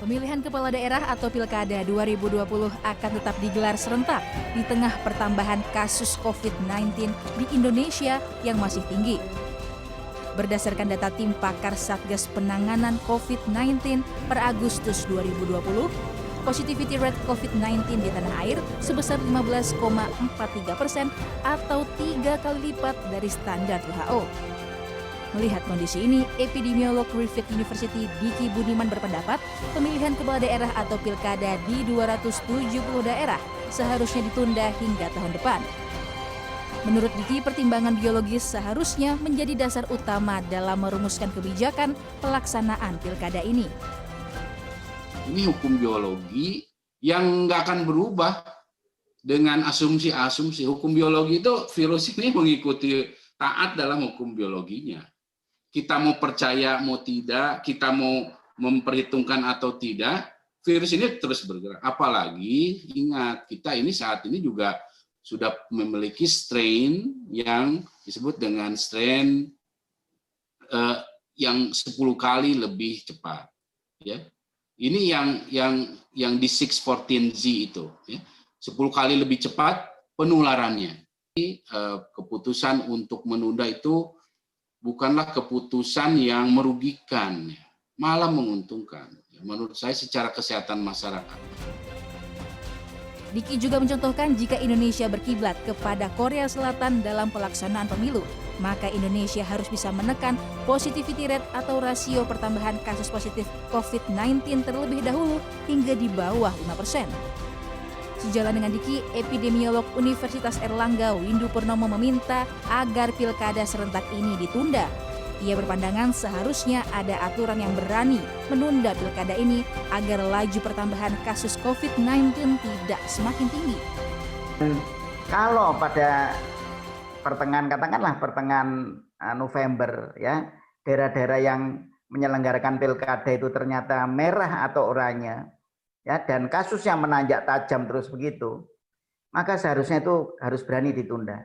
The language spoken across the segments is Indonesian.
Pemilihan kepala daerah atau Pilkada 2020 akan tetap digelar serentak di tengah pertambahan kasus COVID-19 di Indonesia yang masih tinggi. Berdasarkan data tim pakar Satgas Penanganan COVID-19 per Agustus 2020, positivity rate COVID-19 di tanah air sebesar 15,43% atau 3 kali lipat dari standar WHO. Melihat kondisi ini, epidemiolog Griffith University Diki Budiman berpendapat pemilihan kepala daerah atau pilkada di 270 daerah seharusnya ditunda hingga tahun depan. Menurut Diki, pertimbangan biologis seharusnya menjadi dasar utama dalam merumuskan kebijakan pelaksanaan pilkada ini. Ini hukum biologi yang nggak akan berubah dengan asumsi-asumsi. Hukum biologi itu virus ini mengikuti taat dalam hukum biologinya. Kita mau percaya, mau tidak, kita mau memperhitungkan atau tidak, virus ini terus bergerak. Apalagi ingat, kita ini saat ini juga sudah memiliki strain yang disebut dengan strain yang 10 kali lebih cepat. Ya. Ini yang di 614Z itu, ya. 10 kali lebih cepat penularannya. Keputusan untuk menunda itu bukanlah keputusan yang merugikan, malah menguntungkan. Menurut saya secara kesehatan masyarakat. Diki juga mencontohkan jika Indonesia berkiblat kepada Korea Selatan dalam pelaksanaan pemilu, maka Indonesia harus bisa menekan positivity rate atau rasio pertambahan kasus positif COVID-19 terlebih dahulu hingga di bawah 5%. Sejalan dengan Diki, epidemiolog Universitas Erlangga Windu Purnomo meminta agar pilkada serentak ini ditunda. Ia berpandangan seharusnya ada aturan yang berani menunda pilkada ini agar laju pertambahan kasus COVID-19 tidak semakin tinggi. Kalau pada pertengahan November, ya, daerah-daerah yang menyelenggarakan pilkada itu ternyata merah atau oranye, ya, dan kasus yang menanjak tajam terus begitu, maka seharusnya itu harus berani ditunda.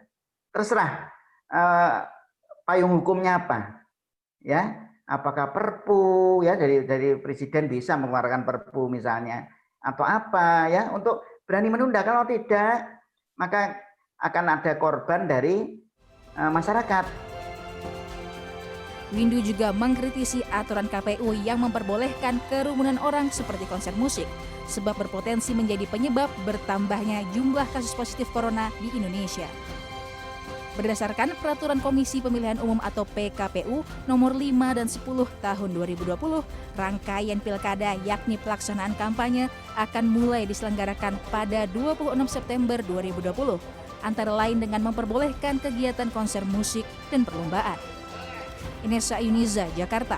Terserah payung hukumnya apa, ya, apakah Perpu, ya, dari presiden bisa mengeluarkan Perpu misalnya, atau apa, ya, untuk berani menunda. Kalau tidak, maka akan ada korban dari masyarakat. Windu juga mengkritisi aturan KPU yang memperbolehkan kerumunan orang seperti konser musik, sebab berpotensi menjadi penyebab bertambahnya jumlah kasus positif corona di Indonesia. Berdasarkan Peraturan Komisi Pemilihan Umum atau PKPU nomor 5 dan 10 tahun 2020, rangkaian pilkada yakni pelaksanaan kampanye akan mulai diselenggarakan pada 26 September 2020, antara lain dengan memperbolehkan kegiatan konser musik dan perlombaan. Inessa Yuniza, Jakarta.